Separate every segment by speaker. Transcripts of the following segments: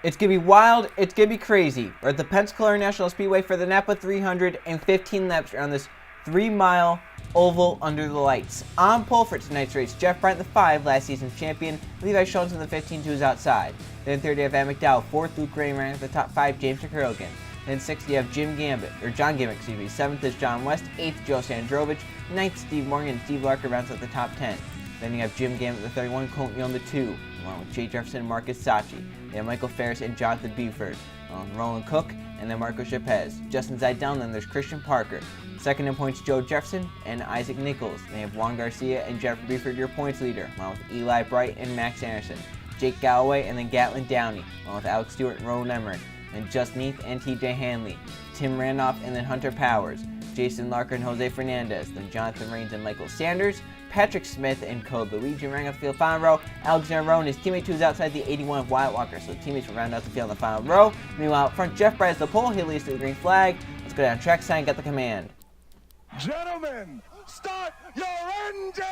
Speaker 1: It's going to be wild. It's going to be crazy. We're at the Pensacola International Speedway for the NAPA 315 laps around this 3-mile oval under the lights. On pole for tonight's race, Jeff Bryant, the 5, last season's champion. Levi Schultz in the 15, who's outside. Then third, you have Adam McDowell. Fourth, Luke Rain ran at the top 5, James McCurligan. Then sixth, you have John Gambit, excuse me. Seventh is John West. Eighth, Joe Sandrovich. Ninth, Steve Morgan. And Steve Larker rounds out the top 10. Then you have Jim Gambit, the 31, Colton Young, the 2, along with Jay Jefferson and Marcus Sachi. They have Michael Ferris and Jonathan Buford, along with Roland Cook, and then Marco Chapez. Justin Zidell, then there's Christian Parker. Second in points, Joe Jefferson and Isaac Nichols. They have Juan Garcia and Jeff Buford, your points leader, along with Eli Bright and Max Anderson. Jake Galloway, and then Gatlin Downey, along with Alex Stewart and Rowan Emmerich. And Justin Heath and TJ Hanley. Tim Randolph, and then Hunter Powers. Jason Larker and Jose Fernandez. Then Jonathan Rains and Michael Sanders. Patrick Smith and Code Luigi running out the field final row. Alexander Rowe and his teammate, who's outside the 81 of Wyatt Walker. So the teammates will round out the field in the final row. Meanwhile, up front, Jeff Bryant is the pole. He leads to the green flag. Let's go down track side and get the command.
Speaker 2: Gentlemen, start your engine!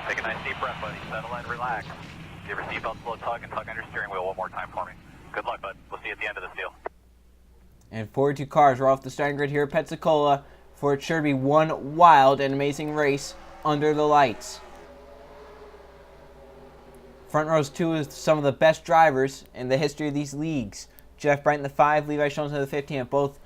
Speaker 3: Take a nice deep breath, buddy. Settle in, relax. Give your seatbelt a little tug and tug on your steering wheel one more time for me. Good luck, bud. We'll see you at the end of this deal.
Speaker 1: And 42 cars are off the starting grid here at Pensacola for it sure to be one wild and amazing race under the lights. Front rows 2 is some of the best drivers in the history of these leagues. Jeff Bryant, the 5, Levi Schultz, the 15 have both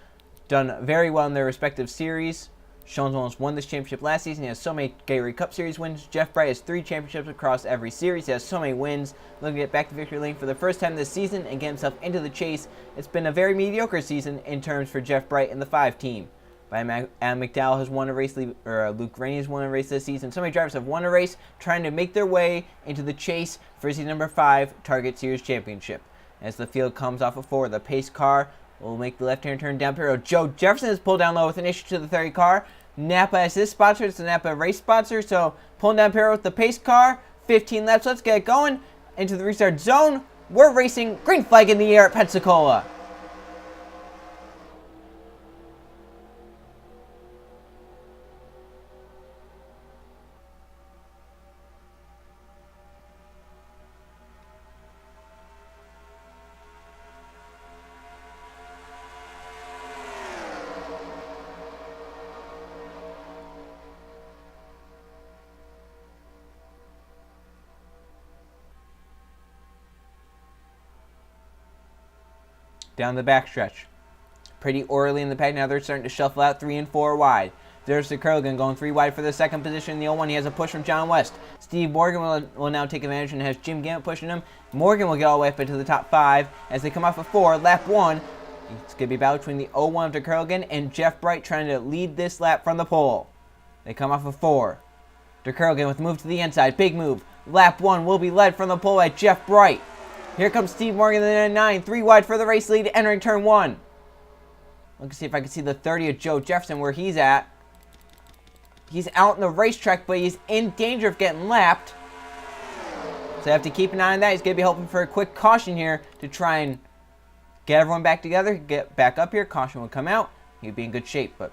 Speaker 1: done very well in their respective series. Schultz almost won this championship last season. He has so many Gatorade Cup Series wins. Jeff Bryant has 3 championships across every series. He has so many wins. Looking to get back to victory lane for the first time this season and get himself into the chase. It's been a very mediocre season in terms for Jeff Bryant and the 5 team. Adam McDowell has won a race, Luke Rainey has won a race this season. So many drivers have won a race trying to make their way into the chase for season number 5 Target Series Championship. As the field comes off of 4, the pace car will make the left-hand turn down pit road. Joe Jefferson is pulled down low with an issue to the 30 car. NAPA as his sponsor. It's the NAPA race sponsor. So pulling down pit road with the pace car. 15 laps. Let's get going into the restart zone. We're racing. Green flag in the air at Pensacola. Down the backstretch. Pretty orderly in the pack. Now they're starting to shuffle out 3 and 4 wide. There's the Curligan going 3 wide for the second position in the 01. He has a push from John West. Steve Morgan will now take advantage and has Jim Gambit pushing him. Morgan will get all the way up into the top 5 as they come off of 4. Lap 1. It's going to be a battle between the 01 of DeCurligan and Jeff Bright trying to lead this lap from the pole. They come off of 4. DeCurligan with a move to the inside. Big move. Lap 1 will be led from the pole by Jeff Bright. Here comes Steve Morgan in the 9, 3 wide for the race lead, entering turn 1. Let's see if I can see the 30 of Joe Jefferson where he's at. He's out in the racetrack, but he's in danger of getting lapped. So I have to keep an eye on that. He's going to be hoping for a quick caution here to try and get everyone back together, get back up here. Caution will come out. He'd be in good shape, but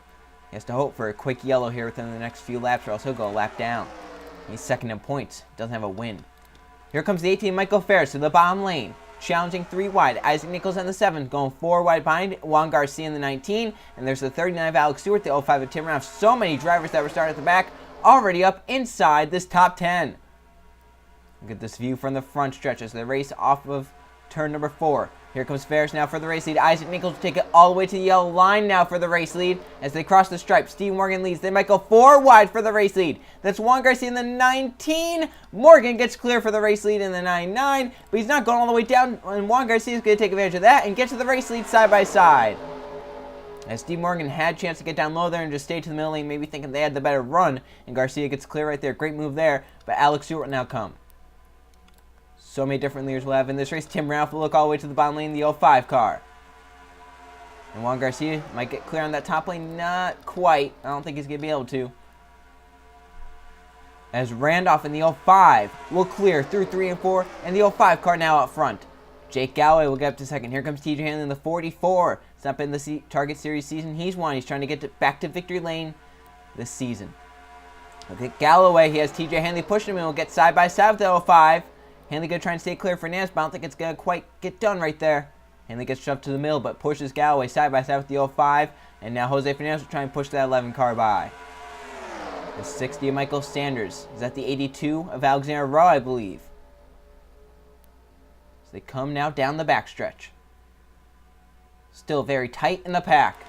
Speaker 1: he has to hope for a quick yellow here within the next few laps, or else he'll go a lap down. He's second in points. Doesn't have a win. Here comes the 18, Michael Ferris, to the bottom lane. Challenging 3 wide. Isaac Nichols in the 7, going 4 wide behind Juan Garcia in the 19. And there's the 39 of Alex Stewart, the 05 of Tim Randolph. So many drivers that were starting at the back already up inside this top 10. Look at this view from the front stretch as they race off of turn number 4. Here comes Ferris now for the race lead. Isaac Nichols will take it all the way to the yellow line now for the race lead as they cross the stripe. Steve Morgan leads. They might go 4 wide for the race lead. That's Juan Garcia in the 19. Morgan gets clear for the race lead in the 9-9, but he's not going all the way down, and Juan Garcia is going to take advantage of that and get to the race lead side by side. As Steve Morgan had a chance to get down low there and just stay to the middle lane, maybe thinking they had the better run, and Garcia gets clear right there. Great move there, but Alex Stewart will now come. So many different leaders we'll have in this race. Tim Randolph will look all the way to the bottom lane, the 05 car. And Juan Garcia might get clear on that top lane. Not quite. I don't think he's going to be able to. As Randolph in the 05 will clear through 3 and 4, and the 05 car now out front. Jake Galloway will get up to second. Here comes TJ Hanley in the 44. It's not been the Target Series season he's won. He's trying to get back to victory lane this season. Look at Galloway. He has TJ Hanley pushing him and will get side by side with the 05. Hanley going to try and stay clear for Nance, but I don't think it's going to quite get done right there. Hanley gets shoved to the middle, but pushes Galloway side by side with the 05. And now Jose Fernandez will try and push that 11 car by. The 60 of Michael Sanders is at the 82 of Alexander Rowe, I believe. So they come now down the backstretch. Still very tight in the pack.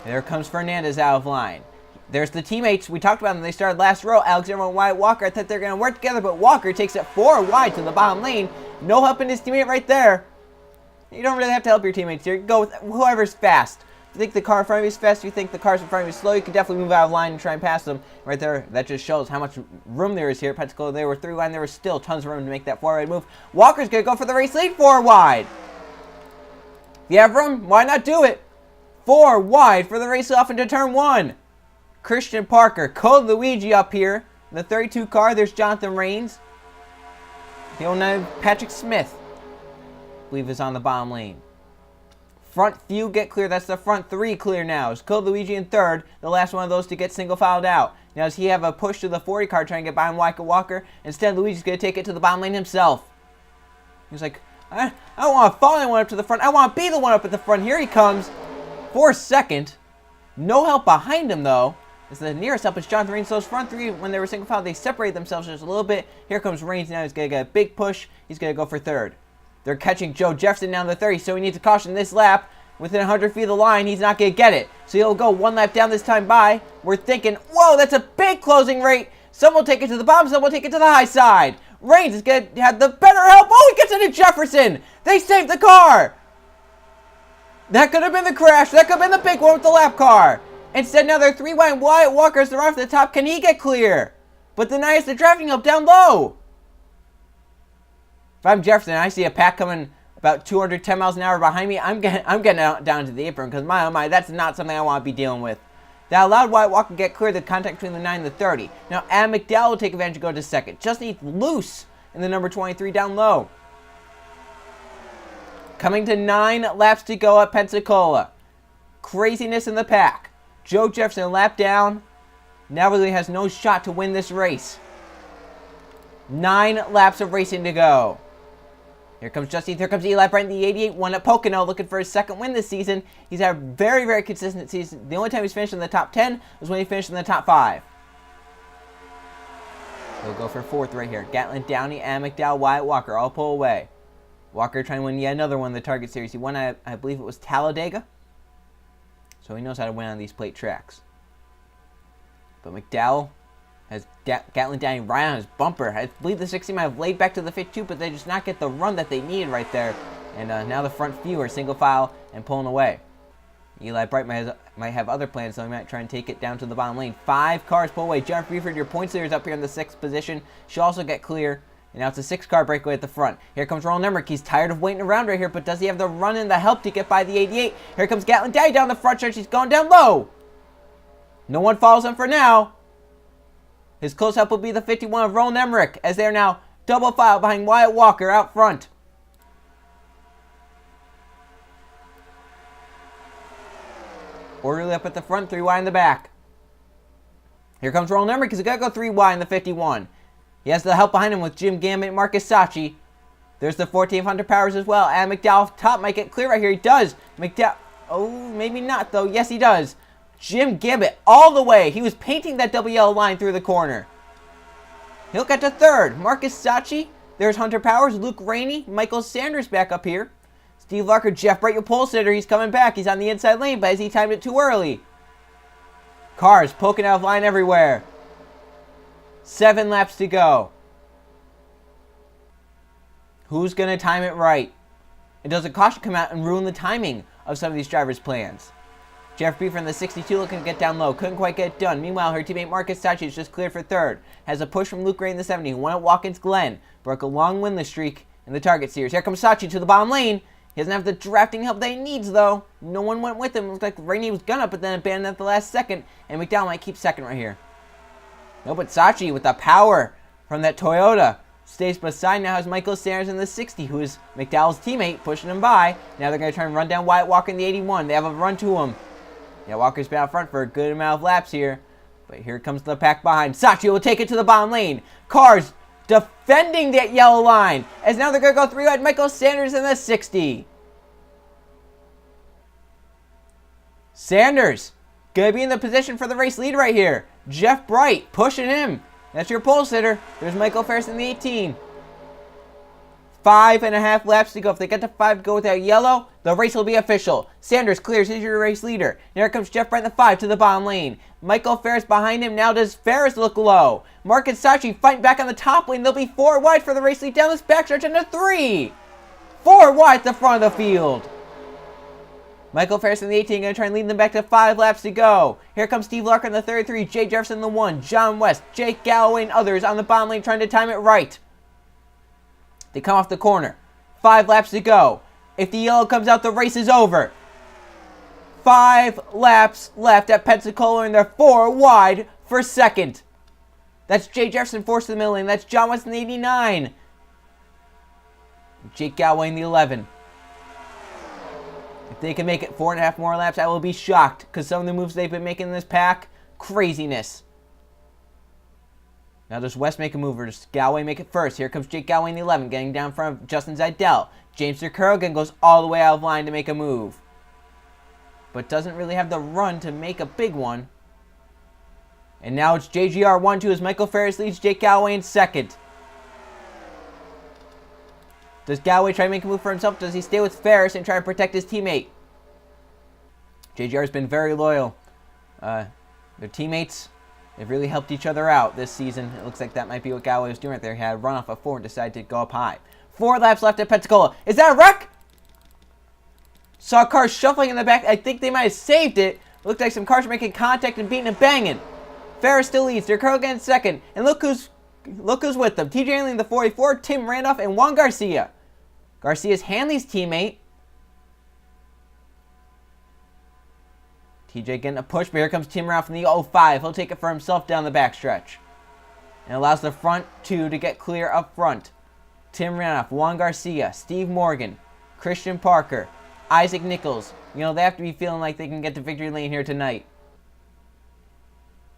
Speaker 1: There comes Fernandez out of line. There's the teammates. We talked about them. They started last row. Alexander and Wyatt Walker. I thought they were going to work together, but Walker takes it 4 wide to the bottom lane. No helping his teammate right there. You don't really have to help your teammates here. You go with whoever's fast. If you think the car in front of you is fast, if you think the cars in front of you is slow, you can definitely move out of line and try and pass them. Right there, that just shows how much room there is here at Pensacola. They were 3 wide, and there was still tons of room to make that 4 wide move. Walker's going to go for the race lead 4 wide. If you have room, why not do it? 4 wide for the race off into turn 1. Christian Parker, Code Luigi up here. In the 32 car, there's Jonathan Rains. The 09 Patrick Smith, I believe, is on the bottom lane. Front few get clear. That's the front 3 clear now. It's Code Luigi in 3rd. The last one of those to get single filed out. Now does he have a push to the 40 car trying to get behind Wyatt Walker? Instead, Luigi's going to take it to the bottom lane himself. He's like, I don't want to follow anyone up to the front. I want to be the one up at the front. Here he comes. For second. No help behind him, though. As the nearest help is Jonathan Rains. Those front 3, when they were single filed, they separated themselves just a little bit. Here comes Rains now. He's going to get a big push. He's going to go for 3rd. They're catching Joe Jefferson down the 30, so he needs to caution this lap. Within 100 feet of the line, he's not going to get it. So he'll go 1 lap down this time by. We're thinking, whoa, that's a big closing rate. Some will take it to the bottom, some will take it to the high side. Rains is going to have the better help. Oh, he gets into Jefferson. They saved the car. That could have been the crash. That could have been the big one with the lap car. Instead, now they're 3 wide. Wyatt Walker's the right off the top. Can he get clear? But denies the driving help down low. If I'm Jefferson and I see a pack coming about 210 miles an hour behind me, I'm getting out down to the apron, because my, oh my, that's not something I want to be dealing with. That allowed Wyatt Walker to get clear the contact between the 9 and the 30. Now Adam McDowell will take advantage and go to 2nd. Just needs loose in the number 23 down low. Coming to 9 laps to go at Pensacola. Craziness in the pack. Joe Jefferson a lap down. Now really has no shot to win this race. 9 laps of racing to go. Here comes Justine. Here comes Eli Brent, the 88, won at Pocono, looking for his 2nd win this season. He's had a very, very consistent season. The only time he's finished in the top 10 was when he finished in the top 5. He'll go for 4th right here. Gatlin, Downey, and McDowell, Wyatt Walker all pull away. Walker trying to win yet another one in the Target Series. He won, I believe it was Talladega. So he knows how to win on these plate tracks. But McDowell has Gatlin Downey right on his bumper. I believe the 60 might have laid back to the 52, but they just not get the run that they needed right there. And now the front few are single file and pulling away. Eli Bright might have other plans, so he might try and take it down to the bottom lane. 5 cars pull away. Jennifer Buford, your points leader, is up here in the 6th position. She'll also get clear. And now it's a 6-car breakaway at the front. Here comes Roland Emmerich. He's tired of waiting around right here, but does he have the run and the help to get by the 88? Here comes Gatlin Downey down the front stretch. He's going down low. No one follows him for now. His close help will be the 51 of Roland Emmerich, as they are now double file behind Wyatt Walker out front. Orderly up at the front, 3 wide in the back. Here comes Roland Emmerich, because he's got to go 3 wide in the 51. He has the help behind him with Jim Gambit, Marcus Sachi. There's the 14 Hunter Powers as well. And McDowell top might get clear right here. He does. McDowell, oh, maybe not though. Yes, he does. Jim Gambit all the way. He was painting that double yellow line through the corner. He'll get to 3rd. Marcus Sachi. There's Hunter Powers, Luke Rainey, Michael Sanders back up here. Steve Larker, Jeff Bright, your pole sitter. He's coming back. He's on the inside lane, but as he timed it too early. Cars poking out of line everywhere. 7 laps to go. Who's going to time it right? And does a caution come out and ruin the timing of some of these drivers' plans? Jeff Buford in the 62 looking to get down low. Couldn't quite get it done. Meanwhile, her teammate Marcus Sachi is just cleared for 3rd. Has a push from Luke Ray in the 70. Won at Watkins Glen. Broke a long winless streak in the Target Series. Here comes Sachi to the bottom lane. He doesn't have the drafting help that he needs, though. No one went with him. It looked like Rainey was gonna, but then abandoned at the last second. And McDowell might keep 2nd right here. No, but Sachi, with the power from that Toyota, stays beside. Now has Michael Sanders in the 60, who is McDowell's teammate, pushing him by. Now they're going to try and run down Wyatt Walker in the 81. They have a run to him. Yeah, Walker's been out front for a good amount of laps here. But here comes the pack behind. Sachi will take it to the bottom lane. Cars defending that yellow line. As now they're going to go 3 wide. Michael Sanders in the 60. Sanders going to be in the position for the race lead right here. Jeff Bright pushing him. That's your pole sitter. There's Michael Ferris in the 18. 5.5 laps to go. If they get to 5 to go without yellow, the race will be official. Sanders clears. He's your race leader. And here comes Jeff Bright in the 5 to the bottom lane. Michael Ferris behind him. Now does Ferris look low? Mark and Sachi fighting back on the top lane. They'll be 4 wide for the race lead down this backstretch into 3. 4 wide at the front of the field. Michael Ferris in the 18 going to try and lead them back to 5 laps to go. Here comes Steve Larkin in the 33, Jay Jefferson in the 1, John West, Jake Galloway, and others on the bottom lane trying to time it right. They come off the corner. 5 laps to go. If the yellow comes out, the race is over. 5 laps left at Pensacola, and they're 4 wide for second. That's Jay Jefferson forced to the middle lane. That's John West in the 89. Jake Galloway in the 11. If they can make it 4.5 more laps, I will be shocked, because some of the moves they've been making in this pack, craziness. Now does West make a move, or does Galloway make it first? Here comes Jake Galloway in the 11, getting down in front of Justin Zidell. James Kurgan goes all the way out of line to make a move, but doesn't really have the run to make a big one. And now it's JGR 1-2 as Michael Ferris leads Jake Galloway in second. Does Galloway try to make a move for himself? Does he stay with Ferris and try to protect his teammate? JGR has been very loyal. Their teammates, they've really helped each other out this season. It looks like that might be what Galloway was doing right there. He had a run off of 4 and decided to go up high. 4 laps left at Pensacola. Is that a wreck? Saw cars shuffling in the back. I think they might have saved it. Looked like some cars were making contact and beating and banging. Ferris still leads. They're curling in second. And look who's with them. TJ Hanley in the 44, Tim Randolph, and Juan Garcia. Garcia's Hanley's teammate. TJ getting a push, but here comes Tim Randolph in the 05. He'll take it for himself down the backstretch. And allows the front 2 to get clear up front. Tim Randolph, Juan Garcia, Steve Morgan, Christian Parker, Isaac Nichols. You know, they have to be feeling like they can get to victory lane here tonight.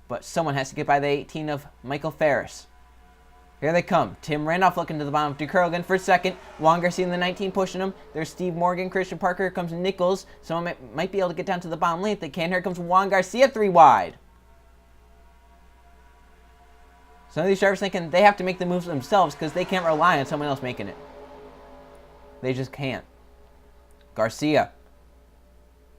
Speaker 1: But someone has to get by the 18 of Michael Ferris. Here they come. Tim Randolph looking to the bottom. DeCurligan for second. Juan Garcia in the 19 pushing him. There's Steve Morgan, Christian Parker. Here comes Nichols. Someone might be able to get down to the bottom lane if they can. Here comes Juan Garcia 3 wide. Some of these drivers thinking they have to make the moves themselves because they can't rely on someone else making it. They just can't. Garcia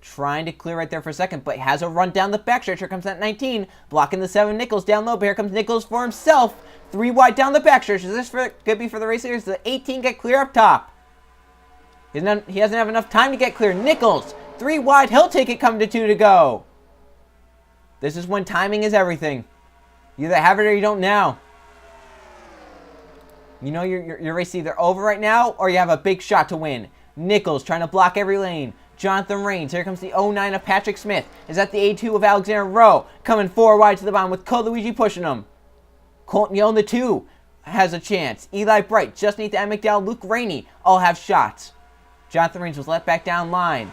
Speaker 1: trying to clear right there for a second, but has a run down the backstretch. Here comes that 19, blocking the 7 Nichols down low, but here comes Nichols for himself. 3 wide down the backstretch. Is this could be for the race leaders? The 18 get clear up top. He doesn't have enough time to get clear. Nichols, 3 wide. He'll take it coming to 2 to go. This is when timing is everything. You either have it or you don't now. You know your race is either over right now or you have a big shot to win. Nichols trying to block every lane. Jonathan Rains. Here comes the 09 of Patrick Smith. Is that the A2 of Alexander Rowe. Coming 4 wide to the bottom with Luigi pushing him. Colton Yo in the 2 has a chance. Eli Bright, Justin Ethan McDowell, Luke Rainey all have shots. Jonathan Rains was let back down line.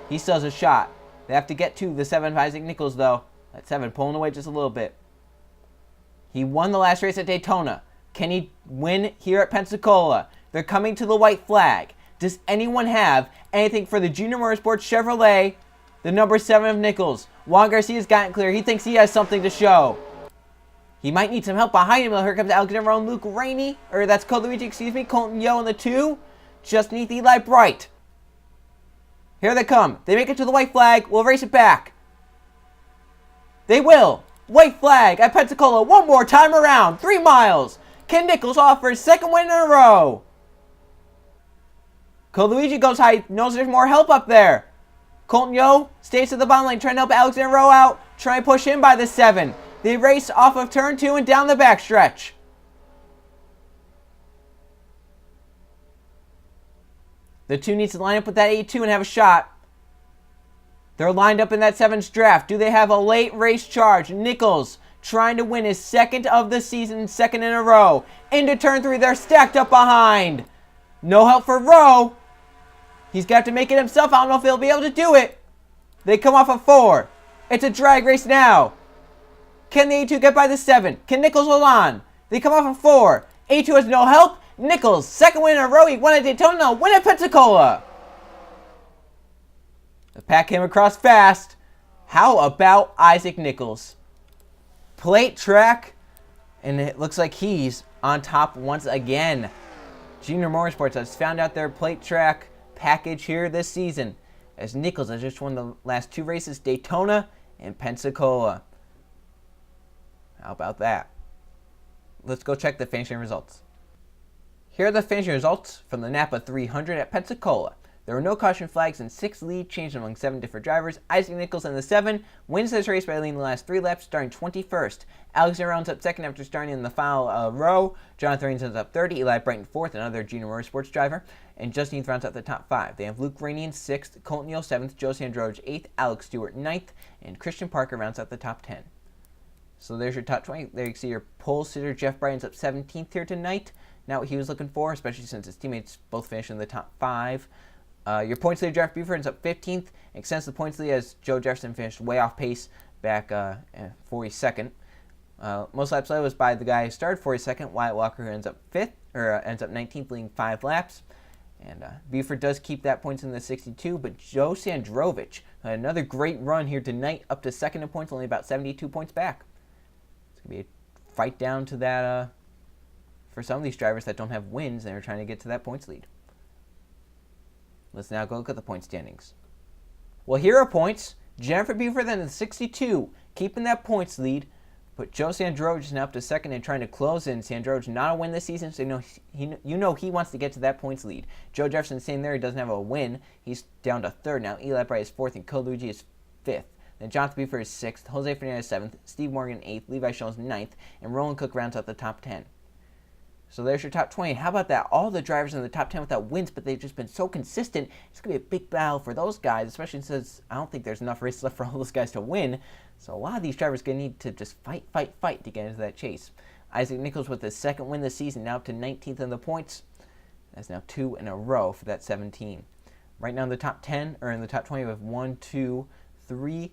Speaker 1: He still has a shot. They have to get to the 7 of Isaac Nichols though. That 7 pulling away just a little bit. He won the last race at Daytona. Can he win here at Pensacola? They're coming to the white flag. Does anyone have anything for the Junior Motorsports Chevrolet, the number 7 of Nichols? Juan Garcia's gotten clear. He thinks he has something to show. He might need some help behind him. Here comes Alexander Rowe and Luke Rainey. Or that's Luigi, excuse me. Colton Yo in the 2. Just beneath Eli Bright. Here they come. They make it to the white flag. We'll race it back. They will. White flag at Pensacola. One more time around. 3 miles. Ken Nichols offers 2nd win in a row. Luigi goes high. Knows there's more help up there. Colton Yo stays to the bottom lane. Trying to help Alexander Rowe out. Trying to push him by the 7. They race off of turn 2 and down the backstretch. The 2 needs to line up with that 8-2 and have a shot. They're lined up in that 7's draft. Do they have a late race charge? Nichols trying to win his 2nd of the season, 2nd in a row. Into turn 3, they're stacked up behind. No help for Rowe. He's got to make it himself. I don't know if he'll be able to do it. They come off of 4. It's a drag race now. Can the A2 get by the 7? Can Nichols hold on? They come off a 4. A2 has no help. Nichols, second win in a row. He won at Daytona, win at Pensacola. The pack came across fast. How about Isaac Nichols? Plate track, and it looks like he's on top once again. Junior Motorsports has found out their plate track package here this season, as Nichols has just won the last 2 races, Daytona and Pensacola. How about that? Let's go check the finishing results. Here are the finishing results from the NAPA 300 at Pensacola. There were no caution flags and 6 lead changes among 7 different drivers. Isaac Nichols in the 7 wins this race by leading the last 3 laps, starting 21st. Alexander rounds up 2nd after starting in the final row. Jonathan Reigns ends up 30. Eli Brighton 4th, another Junior Motorsports driver. And Justin Heath rounds up the top 5. They have Luke Rainey in 6th, Colton Neal 7th, Joe Sandroge 8th, Alex Stewart 9th, and Christian Parker rounds out the top 10. So there's your top 20. There you see your pole sitter. Jeff Bryan's up 17th here tonight. Not what he was looking for, especially since his teammates both finished in the top 5. Your points leader, Jeff Buford, is up 15th. Extends the points lead as Joe Jefferson finished way off pace back 42nd. Most laps led was by the guy who started 42nd, Wyatt Walker, who ends up 19th, leading 5 laps. And Buford does keep that points in the 62, but Joe Sandrovich had another great run here tonight, up to 2nd in points, only about 72 points back. It's going to be a fight down to that for some of these drivers that don't have wins and are trying to get to that points lead. Let's now go look at the point standings. Well, here are points. Jennifer Buford then in 62, keeping that points lead. But Joe Sandroge is now up to 2nd and trying to close in. Sandroge not a win this season, so you know he wants to get to that points lead. Joe Jefferson staying there. He doesn't have a win. He's down to 3rd now. Eli Bright is 4th and Colucci is 5th. Then Jonathan Buford is 6th. Jose Fernandez 7th. Steve Morgan 8th. Levi Jones 9th. And Roland Cook rounds out the top 10. So there's your top 20. How about that? All the drivers in the top 10 without wins, but they've just been so consistent. It's going to be a big battle for those guys, especially since I don't think there's enough races left for all those guys to win. So a lot of these drivers are going to need to just fight to get into that chase. Isaac Nichols with his 2nd win this season, now up to 19th in the points. That's now 2 in a row for that 17. Right now in the top 10, or in the top 20, we have 1, 2, 3,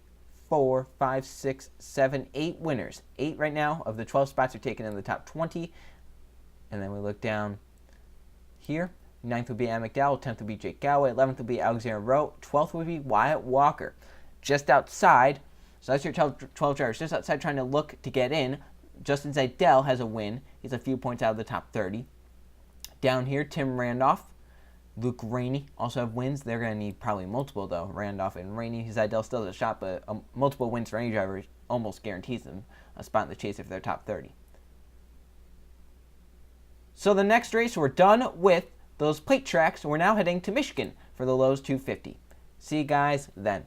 Speaker 1: 4, 5, 6, 7, 8 winners. 8 right now of the 12 spots are taken in the top 20. And then we look down here. 9th would be Ann McDowell. 10th would be Jake Galloway. 11th would be Alexander Rowe. 12th would be Wyatt Walker. Just outside, so that's your 12 drivers. Just outside trying to look to get in. Justin Zeidel has a win. He's a few points out of the top 30. Down here, Tim Randolph. Luke Rainey also have wins. They're going to need probably multiple, though. Randolph and Rainey. Zeidel still has a shot, but multiple wins for any driver almost guarantees them a spot in the chase if they're top 30. So the next race, we're done with those plate tracks. We're now heading to Michigan for the Lowe's 250. See you guys then.